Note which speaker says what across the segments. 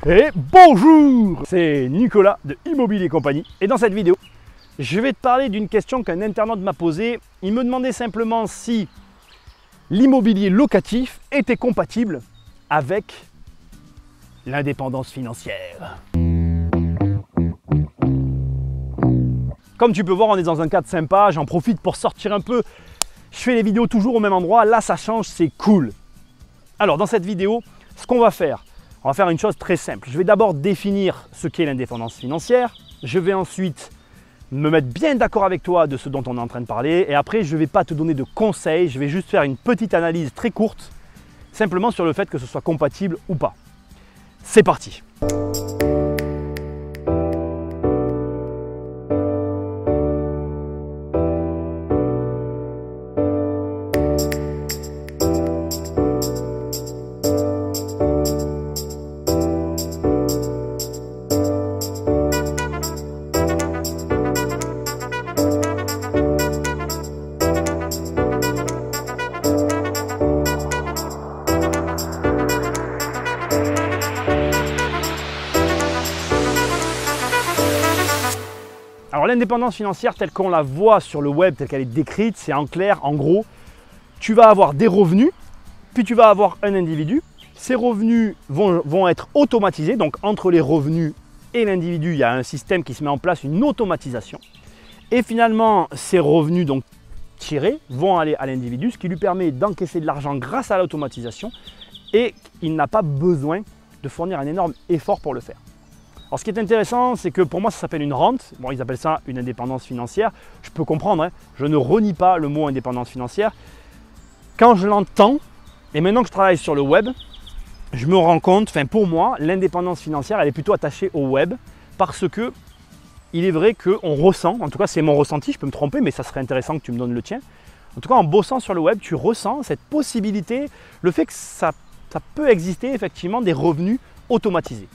Speaker 1: Et bonjour, c'est Nicolas de Immobilier Compagnie et dans cette vidéo, je vais te parler d'une question qu'un internaute m'a posée. Il me demandait simplement si l'immobilier locatif était compatible avec l'indépendance financière. Comme tu peux voir, on est dans un cadre sympa, j'en profite pour sortir un peu. Je fais les vidéos toujours au même endroit, là ça change, c'est cool. Alors dans cette vidéo, ce qu'on va faire, on va faire une chose très simple. Je vais d'abord définir ce qu'est l'indépendance financière. Je vais ensuite me mettre bien d'accord avec toi de ce dont on est en train de parler. Et après, je ne vais pas te donner de conseils. Je vais juste faire une petite analyse très courte, simplement sur le fait que ce soit compatible ou pas. C'est parti! Alors l'indépendance financière telle qu'on la voit sur le web, telle qu'elle est décrite, c'est en clair, en gros, tu vas avoir des revenus, puis tu vas avoir un individu. Ces revenus vont être automatisés, donc entre les revenus et l'individu, il y a un système qui se met en place, une automatisation. Et finalement, ces revenus donc tirés vont aller à l'individu, ce qui lui permet d'encaisser de l'argent grâce à l'automatisation et il n'a pas besoin de fournir un énorme effort pour le faire. Alors ce qui est intéressant, c'est que pour moi ça s'appelle une rente, bon ils appellent ça une indépendance financière, je peux comprendre, hein. Je ne renie pas le mot indépendance financière. Quand je l'entends, et maintenant que je travaille sur le web, je me rends compte, enfin pour moi, l'indépendance financière elle est plutôt attachée au web parce que il est vrai qu'on ressent, en tout cas c'est mon ressenti, je peux me tromper mais ça serait intéressant que tu me donnes le tien. En tout cas en bossant sur le web, tu ressens cette possibilité, le fait que ça peut exister effectivement des revenus automatisés.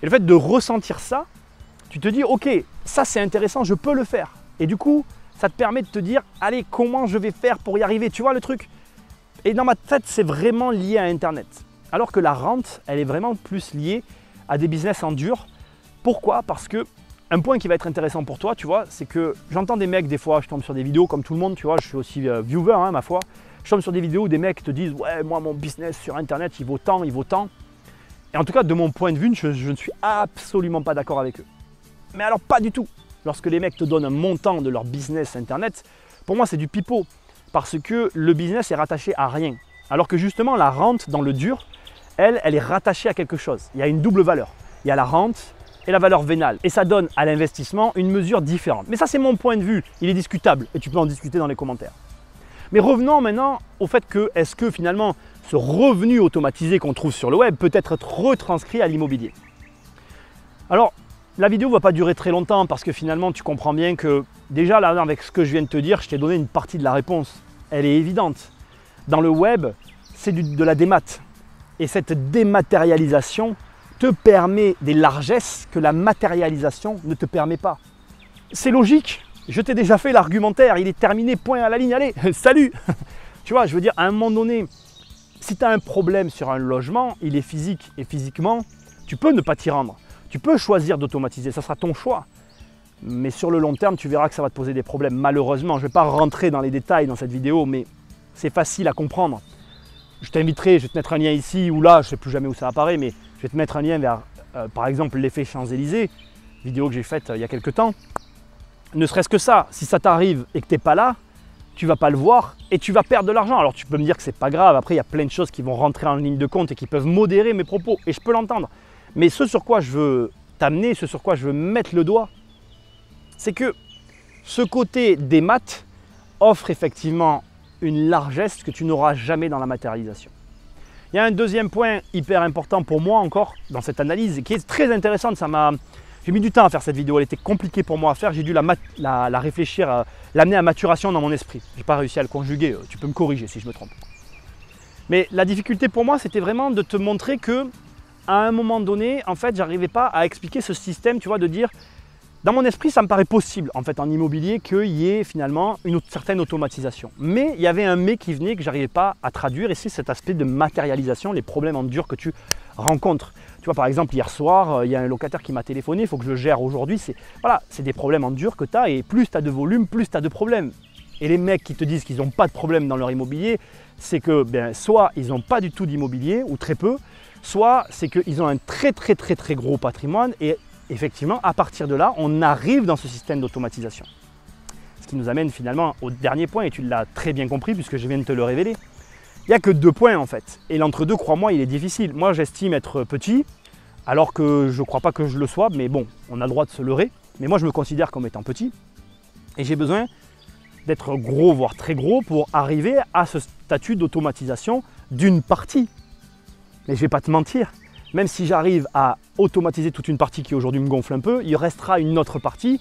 Speaker 1: Et le fait de ressentir ça, tu te dis ok, ça c'est intéressant, je peux le faire. Et du coup, ça te permet de te dire allez, comment je vais faire pour y arriver, tu vois le truc. Et dans ma tête, c'est vraiment lié à Internet. Alors que la rente, elle est vraiment plus liée à des business en dur. Pourquoi? Parce que un point qui va être intéressant pour toi, tu vois, c'est que j'entends des mecs, des fois, je tombe sur des vidéos comme tout le monde, tu vois, je suis aussi viewer, hein, ma foi. Je tombe sur des vidéos où des mecs te disent ouais, moi mon business sur Internet, il vaut tant, il vaut tant. Et en tout cas, de mon point de vue, je ne suis absolument pas d'accord avec eux. Mais alors pas du tout. Lorsque les mecs te donnent un montant de leur business Internet, pour moi c'est du pipeau. Parce que le business est rattaché à rien. Alors que justement la rente dans le dur, elle est rattachée à quelque chose. Il y a une double valeur. Il y a la rente et la valeur vénale. Et ça donne à l'investissement une mesure différente. Mais ça c'est mon point de vue, il est discutable et tu peux en discuter dans les commentaires. Mais revenons maintenant au fait que, est-ce que finalement ce revenu automatisé qu'on trouve sur le web peut être retranscrit à l'immobilier? Alors, la vidéo ne va pas durer très longtemps parce que finalement tu comprends bien que déjà là avec ce que je viens de te dire, je t'ai donné une partie de la réponse. Elle est évidente. Dans le web, c'est de la démat. Et cette dématérialisation te permet des largesses que la matérialisation ne te permet pas. C'est logique. Je t'ai déjà fait l'argumentaire, il est terminé, point à la ligne, allez, salut. Tu vois, je veux dire, à un moment donné, si tu as un problème sur un logement, il est physique et physiquement, tu peux ne pas t'y rendre. Tu peux choisir d'automatiser, ça sera ton choix. Mais sur le long terme, tu verras que ça va te poser des problèmes, malheureusement. Je ne vais pas rentrer dans les détails dans cette vidéo, mais c'est facile à comprendre. Je t'inviterai, je vais te mettre un lien ici ou là, je ne sais plus jamais où ça apparaît, mais je vais te mettre un lien vers, par exemple, l'effet Champs-Élysées, vidéo que j'ai faite il y a quelques temps. Ne serait-ce que ça, si ça t'arrive et que tu n'es pas là, tu ne vas pas le voir et tu vas perdre de l'argent. Alors tu peux me dire que ce n'est pas grave, après il y a plein de choses qui vont rentrer en ligne de compte et qui peuvent modérer mes propos et je peux l'entendre. Mais ce sur quoi je veux t'amener, ce sur quoi je veux mettre le doigt, c'est que ce côté des maths offre effectivement une largesse que tu n'auras jamais dans la matérialisation. Il y a un deuxième point hyper important pour moi encore dans cette analyse qui est très intéressante, j'ai mis du temps à faire cette vidéo, elle était compliquée pour moi à faire, j'ai dû la réfléchir, l'amener à maturation dans mon esprit. Je n'ai pas réussi à le conjuguer, tu peux me corriger si je me trompe. Mais la difficulté pour moi, c'était vraiment de te montrer que à un moment donné, en fait, j'arrivais pas à expliquer ce système, tu vois, de dire, dans mon esprit, ça me paraît possible, en fait, en immobilier, qu'il y ait finalement une certaine automatisation. Mais il y avait un mais qui venait que j'arrivais pas à traduire, et c'est cet aspect de matérialisation, les problèmes en dur que tu rencontre. Tu vois, par exemple, hier soir, il y a un locataire qui m'a téléphoné, il faut que je le gère aujourd'hui. Voilà, c'est des problèmes en dur que tu as et plus tu as de volume, plus tu as de problèmes. Et les mecs qui te disent qu'ils n'ont pas de problème dans leur immobilier, c'est que soit ils n'ont pas du tout d'immobilier ou très peu, soit c'est qu'ils ont un très gros patrimoine et effectivement, à partir de là, on arrive dans ce système d'automatisation. Ce qui nous amène finalement au dernier point et tu l'as très bien compris puisque je viens de te le révéler. Il n'y a que 2 points en fait. Et l'entre-deux, crois-moi, il est difficile. Moi, j'estime être petit, alors que je ne crois pas que je le sois, mais bon, on a le droit de se leurrer. Mais moi, je me considère comme étant petit. Et j'ai besoin d'être gros, voire très gros, pour arriver à ce statut d'automatisation d'une partie. Mais je ne vais pas te mentir, même si j'arrive à automatiser toute une partie qui aujourd'hui me gonfle un peu, il restera une autre partie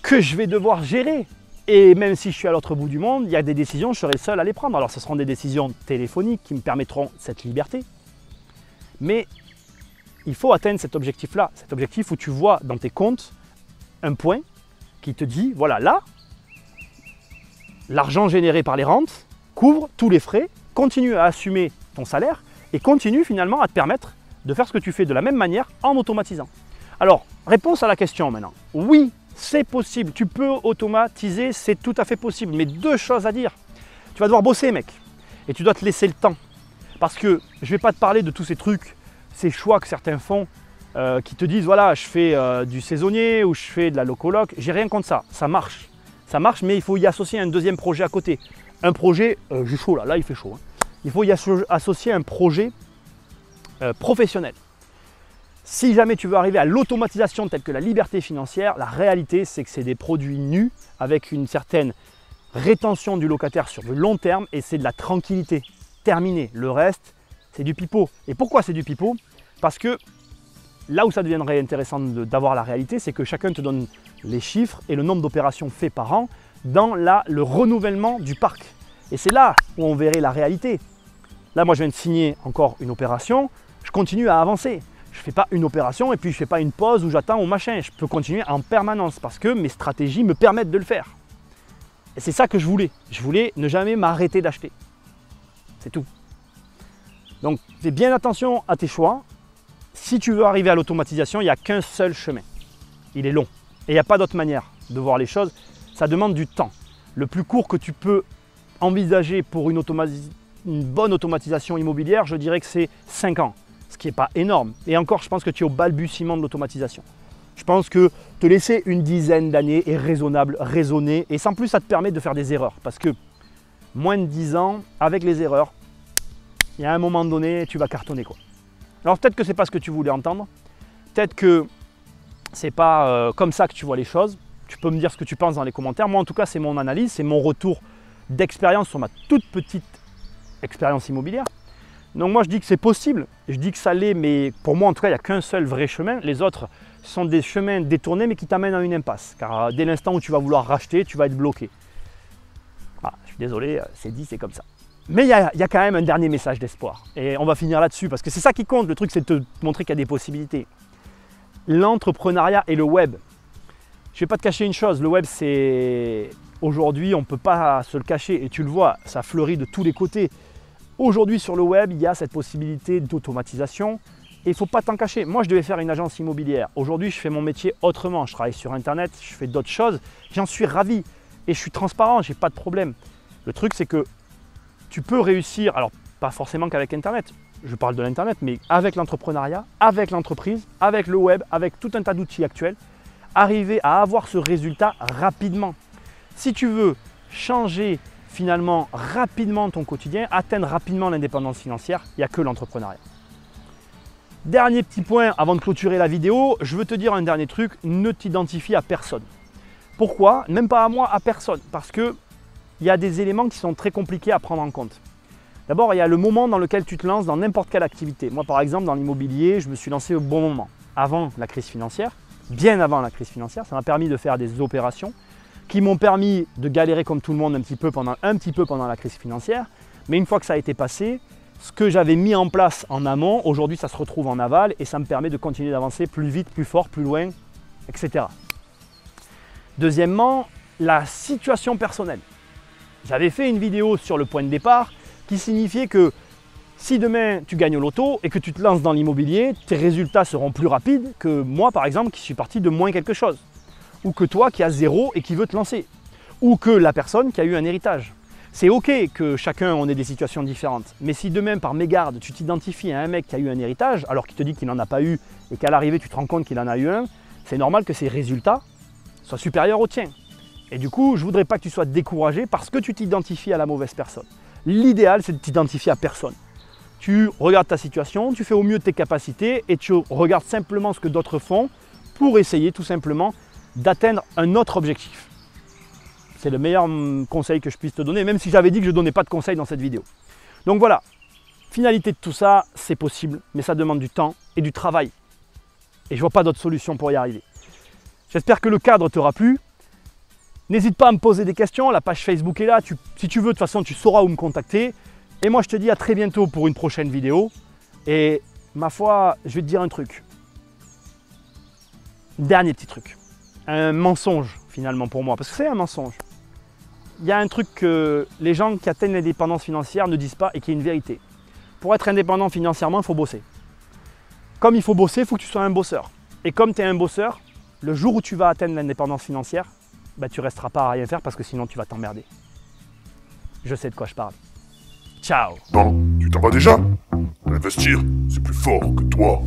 Speaker 1: que je vais devoir gérer. Et même si je suis à l'autre bout du monde, il y a des décisions, je serai seul à les prendre. Alors ce seront des décisions téléphoniques qui me permettront cette liberté. Mais il faut atteindre cet objectif-là, cet objectif où tu vois dans tes comptes un point qui te dit, voilà, là, l'argent généré par les rentes couvre tous les frais, continue à assumer ton salaire et continue finalement à te permettre de faire ce que tu fais de la même manière en automatisant. Alors, réponse à la question maintenant. Oui, c'est possible, tu peux automatiser, c'est tout à fait possible. Mais 2 choses à dire. Tu vas devoir bosser, mec. Et tu dois te laisser le temps. Parce que je ne vais pas te parler de tous ces trucs, ces choix que certains font, qui te disent, voilà, je fais du saisonnier ou je fais de la loco-loc. J'ai rien contre ça, ça marche. Ça marche, mais il faut y associer un deuxième projet à côté. Un projet, j'ai chaud là, il fait chaud. Hein. Il faut y associer un projet professionnel. Si jamais tu veux arriver à l'automatisation telle que la liberté financière, la réalité c'est que c'est des produits nus avec une certaine rétention du locataire sur le long terme et c'est de la tranquillité. Terminé. Le reste, c'est du pipeau. Et pourquoi c'est du pipeau? Parce que là où ça deviendrait intéressant d'avoir la réalité, c'est que chacun te donne les chiffres et le nombre d'opérations faites par an dans le renouvellement du parc. Et c'est là où on verrait la réalité. Là, moi, je viens de signer encore une opération, je continue à avancer. Je ne fais pas une opération et puis je ne fais pas une pause où j'attends au machin. Je peux continuer en permanence parce que mes stratégies me permettent de le faire. Et c'est ça que je voulais. Je voulais ne jamais m'arrêter d'acheter. C'est tout. Donc, fais bien attention à tes choix. Si tu veux arriver à l'automatisation, il n'y a qu'un seul chemin. Il est long. Et il n'y a pas d'autre manière de voir les choses. Ça demande du temps. Le plus court que tu peux envisager pour une bonne automatisation immobilière, je dirais que c'est 5 ans. Ce qui n'est pas énorme. Et encore, je pense que tu es au balbutiement de l'automatisation. Je pense que te laisser une dizaine d'années est raisonnable, raisonné. Et sans plus, ça te permet de faire des erreurs. Parce que moins de 10 ans, avec les erreurs, il y a un moment donné, tu vas cartonner, quoi. Alors peut-être que ce n'est pas ce que tu voulais entendre. Peut-être que ce n'est pas comme ça que tu vois les choses. Tu peux me dire ce que tu penses dans les commentaires. Moi, en tout cas, c'est mon analyse, c'est mon retour d'expérience sur ma toute petite expérience immobilière. Donc moi, je dis que c'est possible. Je dis que ça l'est, mais pour moi, en tout cas, il n'y a qu'un seul vrai chemin. Les autres sont des chemins détournés, mais qui t'amènent à une impasse. Car dès l'instant où tu vas vouloir racheter, tu vas être bloqué. Ah, je suis désolé, c'est dit, c'est comme ça. Mais il y a quand même un dernier message d'espoir. Et on va finir là-dessus, parce que c'est ça qui compte. Le truc, c'est de te montrer qu'il y a des possibilités. L'entrepreneuriat et le web. Je ne vais pas te cacher une chose, le web, c'est... Aujourd'hui, on ne peut pas se le cacher, et tu le vois, ça fleurit de tous les côtés. Aujourd'hui, sur le web, il y a cette possibilité d'automatisation, et il ne faut pas t'en cacher. Moi, je devais faire une agence immobilière. Aujourd'hui, je fais mon métier autrement. Je travaille sur Internet, je fais d'autres choses. J'en suis ravi, et je suis transparent, je n'ai pas de problème. Le truc, c'est que tu peux réussir, alors pas forcément qu'avec Internet, je parle de l'Internet, mais avec l'entrepreneuriat, avec l'entreprise, avec le web, avec tout un tas d'outils actuels, arriver à avoir ce résultat rapidement. Si tu veux changer finalement rapidement ton quotidien, atteindre rapidement l'indépendance financière, il n'y a que l'entrepreneuriat. Dernier petit point avant de clôturer la vidéo, je veux te dire un dernier truc, ne t'identifie à personne. Pourquoi? Même pas à moi, à personne. Parce que il y a des éléments qui sont très compliqués à prendre en compte. D'abord, il y a le moment dans lequel tu te lances dans n'importe quelle activité. Moi, par exemple, dans l'immobilier, je me suis lancé au bon moment, avant la crise financière, bien avant la crise financière. Ça m'a permis de faire des opérations qui m'ont permis de galérer comme tout le monde un petit peu pendant la crise financière. Mais une fois que ça a été passé, ce que j'avais mis en place en amont, aujourd'hui, ça se retrouve en aval et ça me permet de continuer d'avancer plus vite, plus fort, plus loin, etc. Deuxièmement, la situation personnelle. J'avais fait une vidéo sur le point de départ qui signifiait que Si demain tu gagnes au loto et que tu te lances dans l'immobilier, tes résultats seront plus rapides que moi par exemple qui suis parti de moins quelque chose. Ou que toi qui as 0 et qui veut te lancer. Ou que la personne qui a eu un héritage. C'est ok que chacun on ait des situations différentes. Mais si demain par mégarde tu t'identifies à un mec qui a eu un héritage alors qu'il te dit qu'il n'en a pas eu et qu'à l'arrivée tu te rends compte qu'il en a eu un, c'est normal que ses résultats soient supérieurs aux tiens. Et du coup, je ne voudrais pas que tu sois découragé parce que tu t'identifies à la mauvaise personne. L'idéal, c'est de t'identifier à personne. Tu regardes ta situation, tu fais au mieux de tes capacités et tu regardes simplement ce que d'autres font pour essayer tout simplement d'atteindre un autre objectif. C'est le meilleur conseil que je puisse te donner, même si j'avais dit que je ne donnais pas de conseils dans cette vidéo. Donc voilà, finalité de tout ça, c'est possible, mais ça demande du temps et du travail. Et je ne vois pas d'autre solution pour y arriver. J'espère que le cadre t'aura plu. N'hésite pas à me poser des questions, la page Facebook est là. Si tu veux, de toute façon, tu sauras où me contacter. Et moi, je te dis à très bientôt pour une prochaine vidéo. Et ma foi, je vais te dire un truc. Dernier petit truc. Un mensonge, finalement, pour moi. Parce que c'est un mensonge. Il y a un truc que les gens qui atteignent l'indépendance financière ne disent pas et qui est une vérité. Pour être indépendant financièrement, il faut bosser. Comme il faut bosser, il faut que tu sois un bosseur. Et comme tu es un bosseur, le jour où tu vas atteindre l'indépendance financière, bah, tu ne resteras pas à rien faire parce que sinon tu vas t'emmerder. Je sais de quoi je parle. Ciao.
Speaker 2: Non, tu t'en vas déjà? Investir, c'est plus fort que toi.